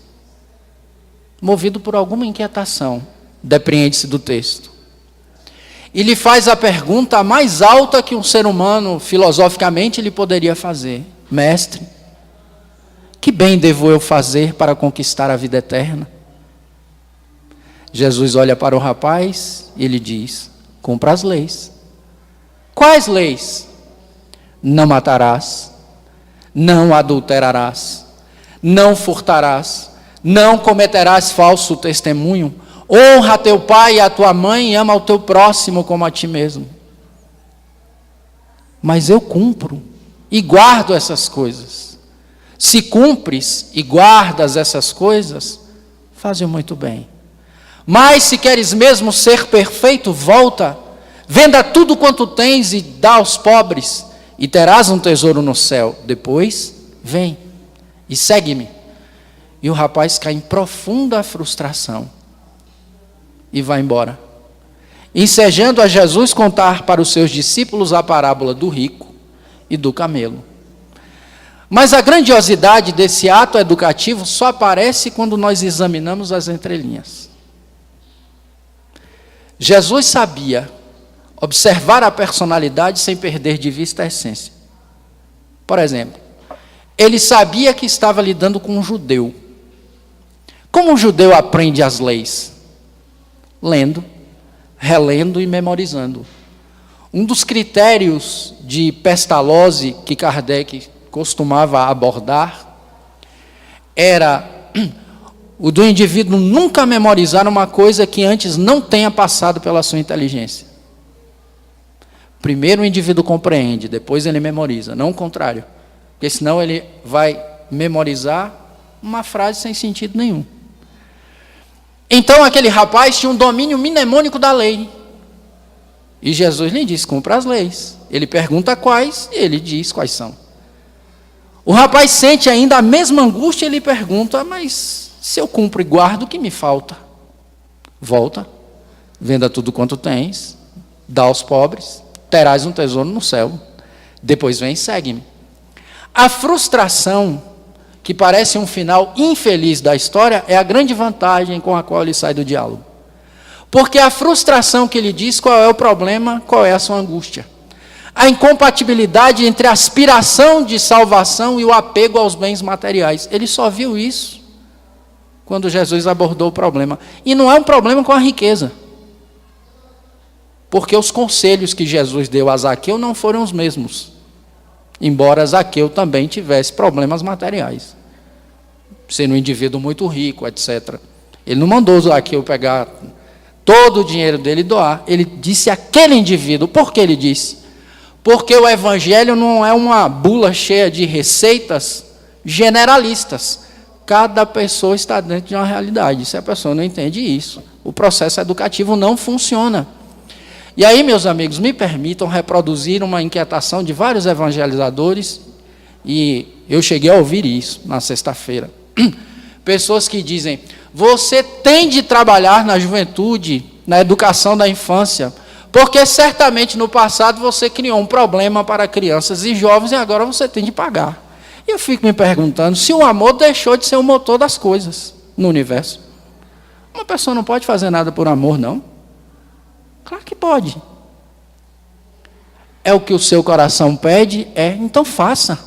movido por alguma inquietação, depreende-se do texto, e lhe faz a pergunta mais alta que um ser humano, filosoficamente, lhe poderia fazer: Mestre, que bem devo eu fazer para conquistar a vida eterna? Jesus olha para o rapaz e lhe diz: cumpra as leis. Quais leis? Não matarás, não adulterarás, não furtarás, não cometerás falso testemunho, honra a teu pai e a tua mãe e ama o teu próximo como a ti mesmo. Mas eu cumpro e guardo essas coisas. Se cumpres e guardas essas coisas, faze muito bem. Mas se queres mesmo ser perfeito, volta, venda tudo quanto tens e dá aos pobres, e terás um tesouro no céu. Depois, vem e segue-me. E o rapaz cai em profunda frustração e vai embora, ensejando a Jesus contar para os seus discípulos a parábola do rico e do camelo. Mas a grandiosidade desse ato educativo só aparece quando nós examinamos as entrelinhas. Jesus sabia observar a personalidade sem perder de vista a essência. Por exemplo, Ele sabia que estava lidando com um judeu. Como um judeu aprende as leis? Lendo, relendo e memorizando. Um dos critérios de pestalose que Kardec costumava abordar era o do indivíduo nunca memorizar uma coisa que antes não tenha passado pela sua inteligência. Primeiro o indivíduo compreende, depois ele memoriza, não o contrário. Porque senão ele vai memorizar uma frase sem sentido nenhum. Então aquele rapaz tinha um domínio mnemônico da lei. E Jesus lhe diz, cumpra as leis. Ele pergunta quais, e ele diz quais são. O rapaz sente ainda a mesma angústia, e ele pergunta, mas se eu cumpro e guardo, o que me falta? Volta, venda tudo quanto tens, dá aos pobres, terás um tesouro no céu. Depois vem e segue-me. A frustração, que parece um final infeliz da história, é a grande vantagem com a qual ele sai do diálogo. Porque a frustração que ele diz qual é o problema, qual é a sua angústia. A incompatibilidade entre a aspiração de salvação e o apego aos bens materiais. Ele só viu isso quando Jesus abordou o problema. E não é um problema com a riqueza. Porque os conselhos que Jesus deu a Zaqueu não foram os mesmos. Embora Zaqueu também tivesse problemas materiais. Sendo um indivíduo muito rico, etc. Ele não mandou Zaqueu pegar todo o dinheiro dele e doar. Ele disse àquele indivíduo. Por que ele disse? Porque o evangelho não é uma bula cheia de receitas generalistas. Cada pessoa está dentro de uma realidade. Se a pessoa não entende isso, o processo educativo não funciona. E aí, meus amigos, me permitam reproduzir uma inquietação de vários evangelizadores, e eu cheguei a ouvir isso na sexta-feira. Pessoas que dizem, você tem de trabalhar na juventude, na educação da infância, porque certamente no passado você criou um problema para crianças e jovens e agora você tem de pagar. E eu fico me perguntando se o amor deixou de ser o motor das coisas no universo. Uma pessoa não pode fazer nada por amor, não? Claro que pode. É o que o seu coração pede? Então faça.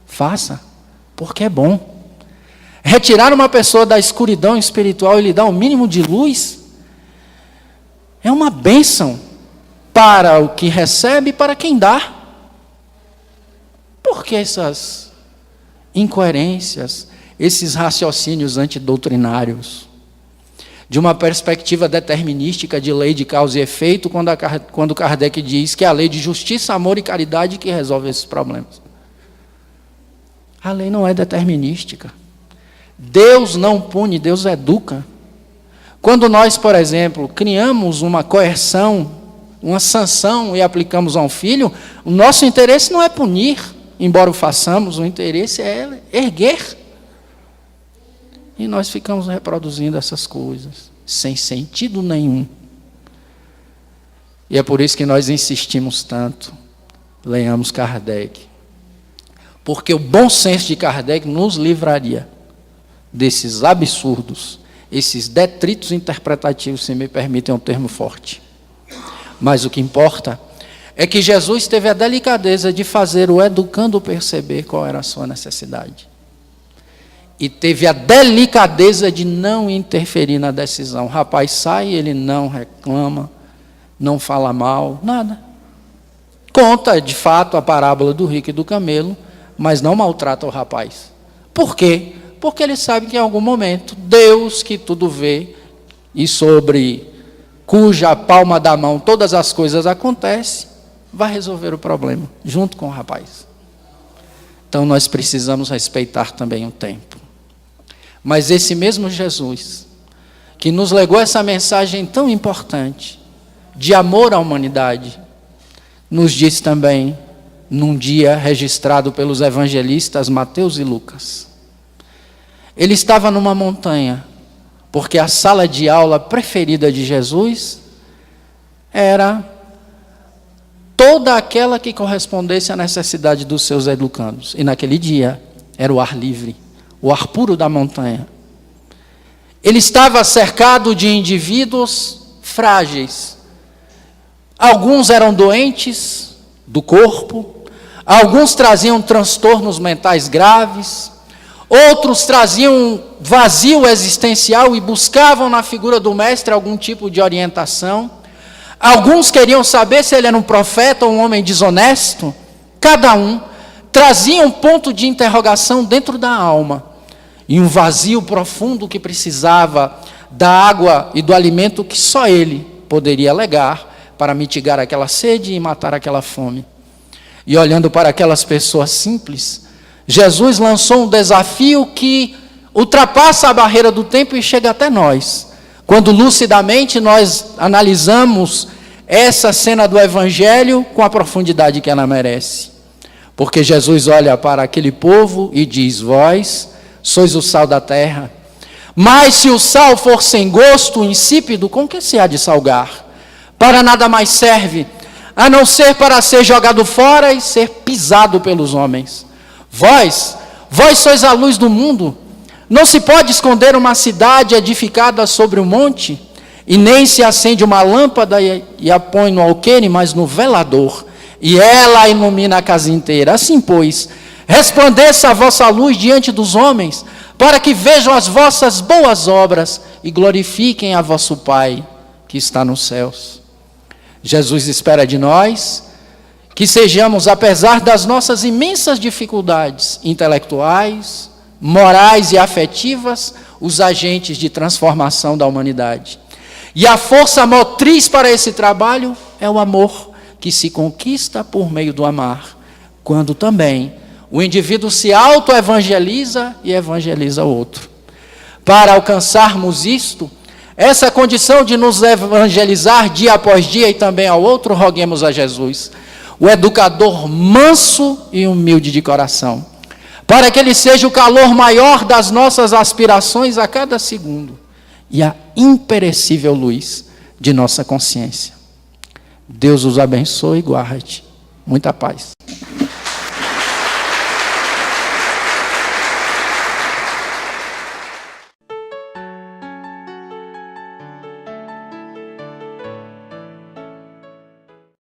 Faça, porque é bom. Retirar uma pessoa da escuridão espiritual e lhe dar o mínimo de luz é uma bênção para o que recebe e para quem dá. Por que essas incoerências, esses raciocínios antidoutrinários? De uma perspectiva determinística de lei de causa e efeito, quando Kardec diz que é a lei de justiça, amor e caridade que resolve esses problemas. A lei não é determinística. Deus não pune, Deus educa. Quando nós, por exemplo, criamos uma coerção, uma sanção e aplicamos a um filho, o nosso interesse não é punir, embora o façamos, o interesse é erguer. E nós ficamos reproduzindo essas coisas, sem sentido nenhum. E é por isso que nós insistimos tanto. Leiamos Kardec. Porque o bom senso de Kardec nos livraria desses absurdos, esses detritos interpretativos, se me permitem um termo forte. Mas o que importa é que Jesus teve a delicadeza de fazer o educando perceber qual era a sua necessidade. E teve a delicadeza de não interferir na decisão. O rapaz sai, ele não reclama, não fala mal, nada. Conta, de fato, a parábola do rico e do camelo, mas não maltrata o rapaz. Por quê? Porque ele sabe que em algum momento, Deus que tudo vê, e sobre cuja palma da mão todas as coisas acontecem, vai resolver o problema, junto com o rapaz. Então nós precisamos respeitar também o tempo. Mas esse mesmo Jesus, que nos legou essa mensagem tão importante, de amor à humanidade, nos diz também, num dia registrado pelos evangelistas Mateus e Lucas. Ele estava numa montanha, porque a sala de aula preferida de Jesus era toda aquela que correspondesse à necessidade dos seus educandos. E naquele dia era o ar livre, o ar puro da montanha. Ele estava cercado de indivíduos frágeis. Alguns eram doentes do corpo, Alguns traziam transtornos mentais graves, outros traziam vazio existencial e buscavam na figura do mestre algum tipo de orientação. Alguns queriam saber se ele era um profeta ou um homem desonesto. Cada um trazia um ponto de interrogação dentro da alma e um vazio profundo que precisava da água e do alimento que só ele poderia legar para mitigar aquela sede e matar aquela fome. E olhando para aquelas pessoas simples, Jesus lançou um desafio que ultrapassa a barreira do tempo e chega até nós. Quando lucidamente nós analisamos essa cena do Evangelho com a profundidade que ela merece. Porque Jesus olha para aquele povo e diz: vós sois o sal da terra. Mas se o sal for sem gosto, insípido, com que se há de salgar? Para nada mais serve, a não ser para ser jogado fora e ser pisado pelos homens. Vós sois a luz do mundo. Não se pode esconder uma cidade edificada sobre um monte, e nem se acende uma lâmpada e a põe no alqueire, mas no velador, e ela ilumina a casa inteira. Assim, pois, resplandeça a vossa luz diante dos homens, para que vejam as vossas boas obras e glorifiquem a vosso Pai que está nos céus. Jesus espera de nós que sejamos, apesar das nossas imensas dificuldades intelectuais, morais e afetivas, os agentes de transformação da humanidade. E a força motriz para esse trabalho é o amor, que se conquista por meio do amar, quando também o indivíduo se auto-evangeliza e evangeliza o outro. Para alcançarmos isto, essa condição de nos evangelizar dia após dia e também ao outro, roguemos a Jesus, o educador manso e humilde de coração, para que ele seja o calor maior das nossas aspirações a cada segundo e a imperecível luz de nossa consciência. Deus os abençoe e guarde. Muita paz.